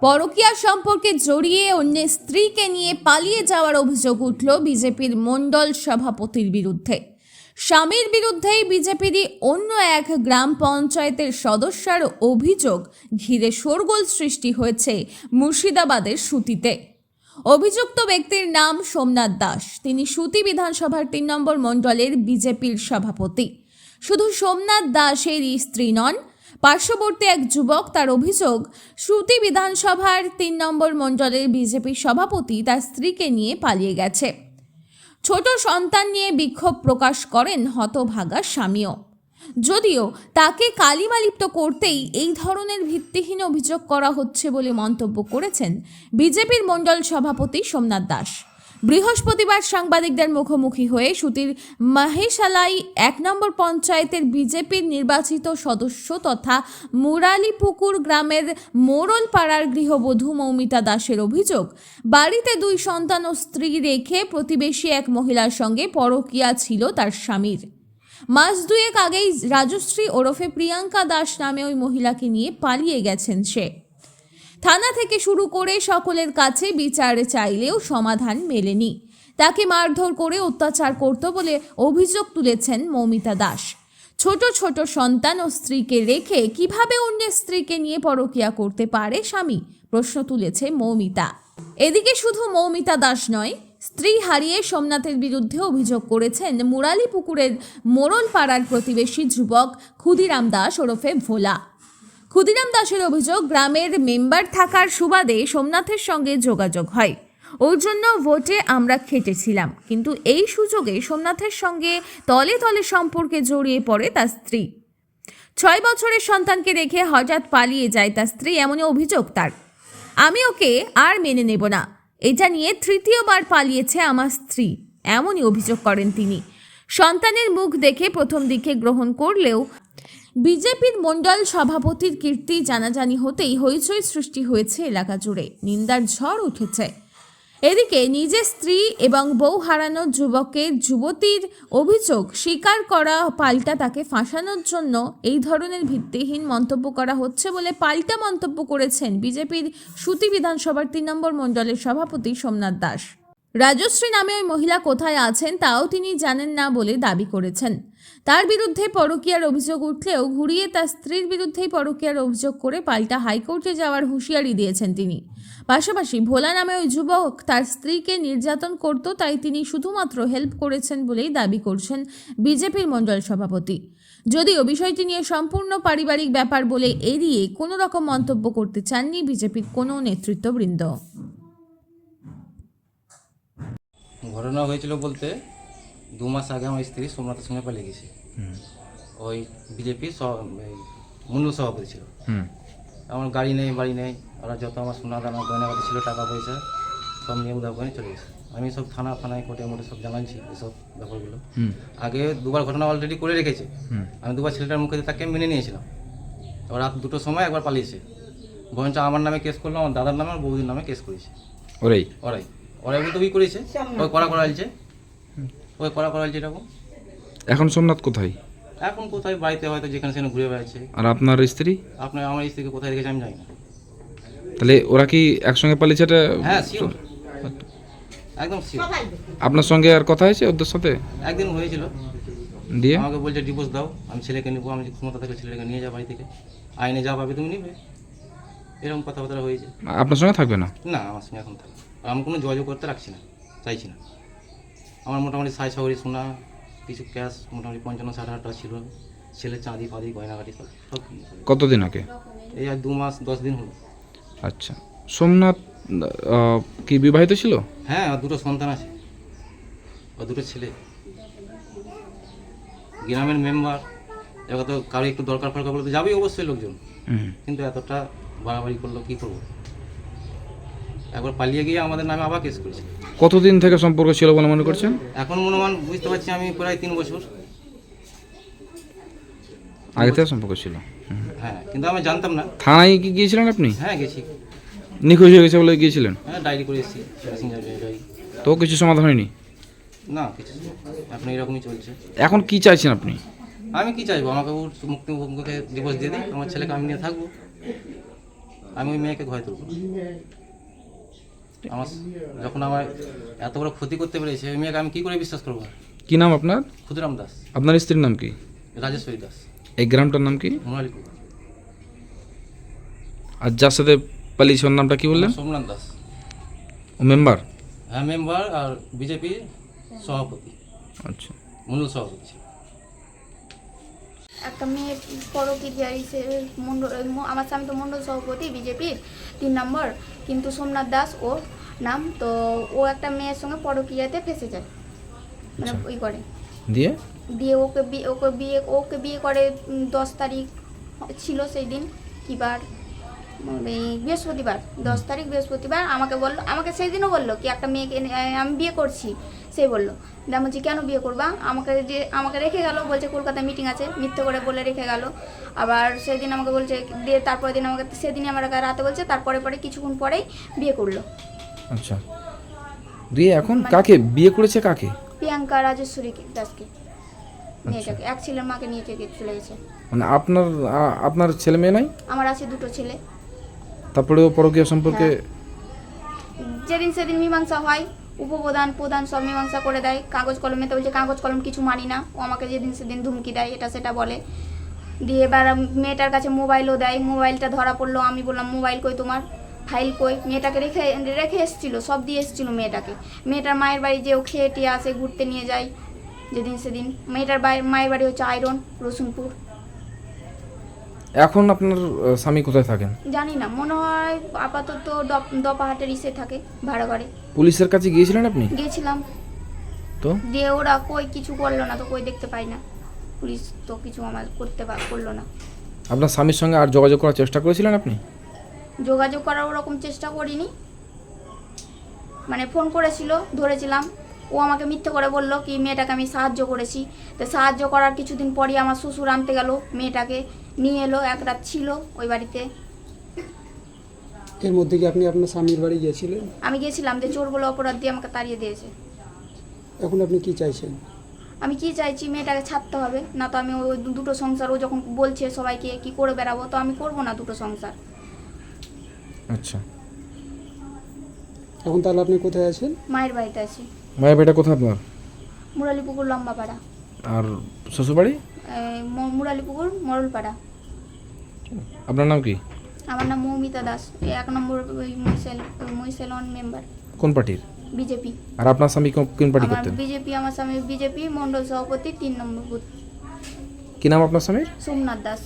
পরকীয়া সম্পর্কে জড়িয়ে অন্যের স্ত্রীকে নিয়ে পালিয়ে যাওয়ার অভিযোগ উঠল বিজেপির মণ্ডল সভাপতির বিরুদ্ধে। স্বামীর বিরুদ্ধেই বিজেপিরই অন্য এক গ্রাম পঞ্চায়েতের সদস্যার অভিযোগ ঘিরে শোরগোল সৃষ্টি হয়েছে মুর্শিদাবাদের সুতিতে। অভিযুক্ত ব্যক্তির নাম সোমনাথ দাস। তিনি সুতি বিধানসভার ৩ নম্বর মণ্ডলের বিজেপির সভাপতি। শুধু সোমনাথ দাসেরই স্ত্রী নন, পার্শ্ববর্তী এক যুবক। তার অভিযোগ, সুতি বিধানসভার ৩ নম্বর মণ্ডলের বিজেপির সভাপতি তার স্ত্রীকে নিয়ে পালিয়ে গেছে। ছোট সন্তান নিয়ে বিক্ষোভ প্রকাশ করেন হতভাগা স্বামীও। যদিও তাকে কালিমালিপ্ত করতেই এই ধরনের ভিত্তিহীন অভিযোগ করা হচ্ছে বলে মন্তব্য করেছেন বিজেপির মণ্ডল সভাপতি সোমনাথ দাস। বৃহস্পতিবার সাংবাদিকদের মুখোমুখি হয়ে সুতির মহেশালাই ১ নম্বর পঞ্চায়েতের বিজেপির নির্বাচিত সদস্য তথা মুরালিপুকুর গ্রামের মোড়লপাড়ার গৃহবধূ মৌমিতা দাসের অভিযোগ, বাড়িতে ২ সন্তান ও স্ত্রী রেখে প্রতিবেশী এক মহিলার সঙ্গে পরকীয়া ছিল তার স্বামীর। মাস দুয়েক আগেই রাজশ্রী ওরফে প্রিয়াঙ্কা দাস নামে ওই মহিলাকে নিয়ে পালিয়ে গেছেন সে। থানা থেকে শুরু করে সকলের কাছে বিচার চাইলেও সমাধান মেলেনি। তাকে মারধর করে অত্যাচার করত বলে অভিযোগ তুলেছেন মৌমিতা দাস। ছোট ছোট সন্তান ও স্ত্রীকে রেখে কিভাবে অন্যের স্ত্রীকে নিয়ে পরকীয়া করতে পারে স্বামী, প্রশ্ন তুলেছে মৌমিতা। এদিকে শুধু মৌমিতা দাস নয়, স্ত্রী হারিয়ে সোমনাথের বিরুদ্ধে অভিযোগ করেছেন মুরালিপুকুরের মোড়লপাড়ার প্রতিবেশী যুবক ক্ষুদিরাম দাস ওরফে ভোলা। ক্ষুদিরাম দাসের অভিযোগ, গ্রামের মেম্বার থাকার সুবাদে সোমনাথের সঙ্গে যোগাযোগ হয়। ওর জন্য ভোটে আমরা খেটেছিলাম, কিন্তু এই সুযোগে সোমনাথের সঙ্গে তলে তলে সম্পর্কে জড়িয়ে পড়ে তার স্ত্রী। ৬ বছরের সন্তানকে রেখে হঠাৎ পালিয়ে যায় তার স্ত্রী, এমনই অভিযোগ তার। আমি ওকে আর মেনে নেব না, এটা নিয়ে তৃতীয়বার পালিয়েছে আমার স্ত্রী, এমনই অভিযোগ করেন তিনি। সন্তানের মুখ দেখে প্রথম দিকে গ্রহণ করলেও বিজেপির মণ্ডল সভাপতির কীর্তি জানাজানি হতেই হইচই সৃষ্টি হয়েছে এলাকা জুড়ে, নিন্দার ঝড় উঠেছে। এদিকে নিজের স্ত্রী এবং বউ হারানো যুবতীর অভিযোগ স্বীকার করা পাল্টা তাকে ফাঁসানোর জন্য এই ধরনের ভিত্তিহীন মন্তব্য করা হচ্ছে বলে পাল্টা মন্তব্য করেছেন বিজেপির সুতি বিধানসভার ৩ নম্বর মণ্ডলের সভাপতি সোমনাথ দাস। রাজশ্রী নামে ওই মহিলা কোথায় আছেন তাও তিনি জানেন না বলে দাবি করেছেন। তার বিরুদ্ধে পরকীয়ার অভিযোগ উঠলেও ঘুরিয়ে তার স্ত্রীর বিরুদ্ধেই পরকীয়ার অভিযোগ করে পাল্টা হাইকোর্টে যাওয়ার হুঁশিয়ারি দিয়েছেন তিনি। পাশাপাশি ভোলা নামে ওই যুবক তার স্ত্রীকে নির্যাতন করত, তাই তিনি শুধুমাত্র হেল্প করেছেন বলেই দাবি করছেন বিজেপির মণ্ডল সভাপতি। যদিও বিষয়টি নিয়ে সম্পূর্ণ পারিবারিক ব্যাপার বলে এড়িয়ে কোনো রকম মন্তব্য করতে চাননি বিজেপির কোনো নেতৃত্ববৃন্দ। ঘটনা হয়েছিল বলতে 2 মাস আগে আমার স্ত্রী সোমনাথের সঙ্গে পালিয়ে গেছে। ওই বিজেপির মণ্ডল সভাপতি ছিল। আমার গাড়ি নেই, বাড়ি নেই, ওরা যত আমার সোনা দানা গয়নাগাটি ছিল, টাকা পয়সা সব নিয়ে উধাও করে চলে গেছে। আমি সব থানায় কোর্টে মোটে সব জানাচ্ছি এসব ব্যাপারগুলো। আগে 2বার ঘটনা অলরেডি করে রেখেছে। আমি 2বার ছেলেটার মুখে তাকে মেনে নিয়েছিলাম। এবার রাত 2টোর সময় একবার পালিয়েছে। বরঞ্চ আমার নামে কেস করলো, আমার দাদার নামে আর বৌদির নামে কেস করেছে। ওরাই বলতে ওই করেছে, ওই করাইছে এরকম। এখন সোমনাথ কোথায়? এখন কোথায় বাড়িতে হয়তো যেখানে সেখানে ঘুরে বেড়াচ্ছে। আর আপনার স্ত্রী? আমার স্ত্রীকে কোথায় রেখেছে আমি জানি না। তাহলে ওরা কি একসঙ্গে পালিয়েছে? হ্যাঁ, শিওর, একদম শিওর। আপনার সঙ্গে আর কথা হয়েছে ওদের সাথে? একদিন হয়েছিল, দিয়ে আমাকে বলছে ডিভোর্স দাও, আমি ছেলেকে নেবো, আমি ক্ষমতা থাকলে ছেলেকে নিয়ে যাও বাড়ি থেকে, আইনে যা পাবে তুমি নিবে, এরকম কথাবার্তা হয়েছে। আপনার সঙ্গে থাকবে না? না, আমার সঙ্গে এখন থাকবে। আমি কোনো যোগাযোগ করতে রাখছি না, চাইছি না। আমার মোটামুটি 6 সোনা, কিছু ক্যাশ মোটামুটি 55-60 টাকা ছিল, ছেলে চাঁদি ফাঁদি গয়নাগাটি সব। কতদিন আগে? এই আর 2 মাস 10 দিন হলো। আচ্ছা, সোমনাথ কি বিবাহিত ছিল? হ্যাঁ, আর 2টো সন্তান আছে, আর 2টো ছেলে, গ্রামের মেম্বার। এবার তো কারো একটু দরকার ফরকার বলতে যাবেই অবশ্যই লোকজন, কিন্তু এতটা বাড়াবাড়ি করলো, কী করবো। একবার পালিয়ে গিয়ে আমাদের নামে আবার কেস করেছে। কতদিন থেকে সম্পর্ক ছিল বলে মনে করছেন? এখন অনুমান বুঝতে পারছি আমি প্রায় 3 বছর আগে থেকে সম্পর্ক ছিল। হ্যাঁ, কিন্তু আমি জানতাম না। থানায় কি গিয়েছিলেন আপনি? হ্যাঁ, গেছি। নিখোঁজ হয়ে গেছে বলে গিয়েছিলেন? হ্যাঁ, ডায়েরি করে এসেছি। তো কিছু সমাধান হয়নি? না, কিছু এখন এইরকমই চলছে। এখন কি চাইছেন আপনি? আমি কি চাইবো, আমাকে মুখে ডিভোর্স দিয়ে দিই, আমার ছেলেকে আমি নিয়ে থাকবো। আমি ওই মেয়েকে ঘরে তুলব না। আমার যখন আমার এত বড় ক্ষতি করতে পেরেছে ওই মেয়েকে আমি কী করে বিশ্বাস করবো? কি নাম আপনার? ক্ষুদিরাম দাস, আপনার স্ত্রীর নাম কি? রাজেশ্বরী দাস, এই গ্রামটার নাম কি? মোনালিপুর। আর যার সাথে পালিয়েছে ওর নামটা কি বললেন? সোমনাথ দাস। ও মেম্বার? হ্যাঁ মেম্বার, আর বিজেপি সভাপতি, আচ্ছা। মন্ডল সভাপতি ছিল। একটা মেয়ে পরকীয়া মন্ডল, আমার স্বামী তো মন্ডল সভাপতি বিজেপির 3 নম্বর, কিন্তু সোমনাথ দাস ওর নাম। তো ও একটা মেয়ের সঙ্গে পরকীয়াতে ফেসে যায়, মানে আচ্ছা। ওই করে দিয়ে দিয়ে ওকে বিয়ে করে 10 তারিখ ছিল সেই দিন, কী বার, এই বৃহস্পতিবার, 10 তারিখ বৃহস্পতিবার। আমাকে সেই দিনও বললো কি একটা মেয়েকে আমি বিয়ে করছি। সেই বললো, আমি বলছি কেন বিয়ে করবা? আমাকে রেখে গেল, বলছে কলকাতায় মিটিং আছে, মিথ্যে করে বলে রেখে গেল। আবার সেদিন আমাকে বলছে, দিয়ে তারপরের দিন আমাকে সেদিনই আমার রাতে বলছে, তারপরে কিছুক্ষণ পরেই বিয়ে করলো। আচ্ছা, দিয়ে এখন কাকে বিয়ে করেছে? কাকে? প্রিয়াঙ্কা রাজেশ্বরী দাসকে, মেয়েটাকে। এক ছেলের মাকে নিয়ে চলে গেছে। মানে আপনার ছেলে মেয়ে নাই? আমার আছে 2 ছেলে। তারপরেও পরকীয়া সম্পর্কে যেদিন সেদিন মীমাংসা হয়, প্রধান সব মীমাংসা করে দেয় কাগজ কলমে। তো বলছে কাগজ কলম কিছু মানি না, ও আমাকে যেদিন সেদিন ধুমকি দেয়, এটা সেটা বলে। দিয়ে এবার মেয়েটার কাছে মোবাইলও দেয়, মোবাইলটা ধরা পড়লো। আমি বললাম মোবাইল কই তোমার, ফাইল কই? মেয়েটাকে রেখে এসেছিলো, সব দিয়ে এসেছিলো মেয়েটাকে। মেয়েটার মায়ের বাড়ি যে ও খেয়ে টিয়ে আসে, ঘুরতে নিয়ে যায় যেদিন সেদিন। মেয়েটার মায়ের বাড়ি হচ্ছে আয়রন, রসুনপুর। এখন আপনার স্বামী কোথায় থাকেন? জানি না, মনে হয় আপাতত দপাহাটের ইসে থাকে, ভাড়া ঘরে। পুলিশের কাছে গিয়েছিলেন আপনি? গিয়েছিলাম, তো দিয়ে ওরা কই কিছু করলো না, তো কই দেখতে পাই না। পুলিশ তো কিছু আমার করলো না। আপনার স্বামীর সঙ্গে আর যোগাযোগ করার চেষ্টা করেছিলেন আপনি? যোগাযোগ করার ওরকম চেষ্টা করিনি, মানে ফোন করেছিল, ধরেছিলাম। ও আমাকে মিথ্যে করে বললো কি মেয়েটাকে আমি সাহায্য করেছি। তো সাহায্য করার কিছুদিন পরই আমার শ্বশুর আনতে গেল, মেয়েটাকে নিয়ে এলো, এক রাত ছিল ওই বাড়িতে। এর মধ্যে কি আপনি আপনার স্বামীর বাড়ি গিয়েছিলেন? আমি গেছিলাম, যে চোর বলে অপরাধ দিয়ে আমাকে তাড়িয়ে দিয়েছে। এখন আপনি কি চাইছেন? আমি কি চাইছি, মেয়েটাকে ছাড়তে হবে, না তো আমি ওই 2টো সংসার, ও যখন বলছে সবাইকে কি করে বেড়াবো, তো আমি করবো না 2টো সংসার। আচ্ছা, এখন তাহলে আপনি কোথায় আছেন? মায়ের বাড়িতে আছি, মায়ের বাড়িটা কোথায় আপনার? মুরালিপুকুর লম্বাপাড়া। আর শ্বশুরবাড়ি? মুরালিপুকুর মরলপাড়া। আপনার নাম কি? আমার নাম মৌমিতা দাস, 1 নম্বর মহিষেলন মেম্বার, কোন পার্টির? বিজেপি। আর আপনার স্বামী কোন পার্টি আমার করতেন? বিজেপি, আমার স্বামী বিজেপি মন্ডল সভাপতি 3 নম্বর বুথ। কি নাম আপনার স্বামীর? সোমনাথ দাস।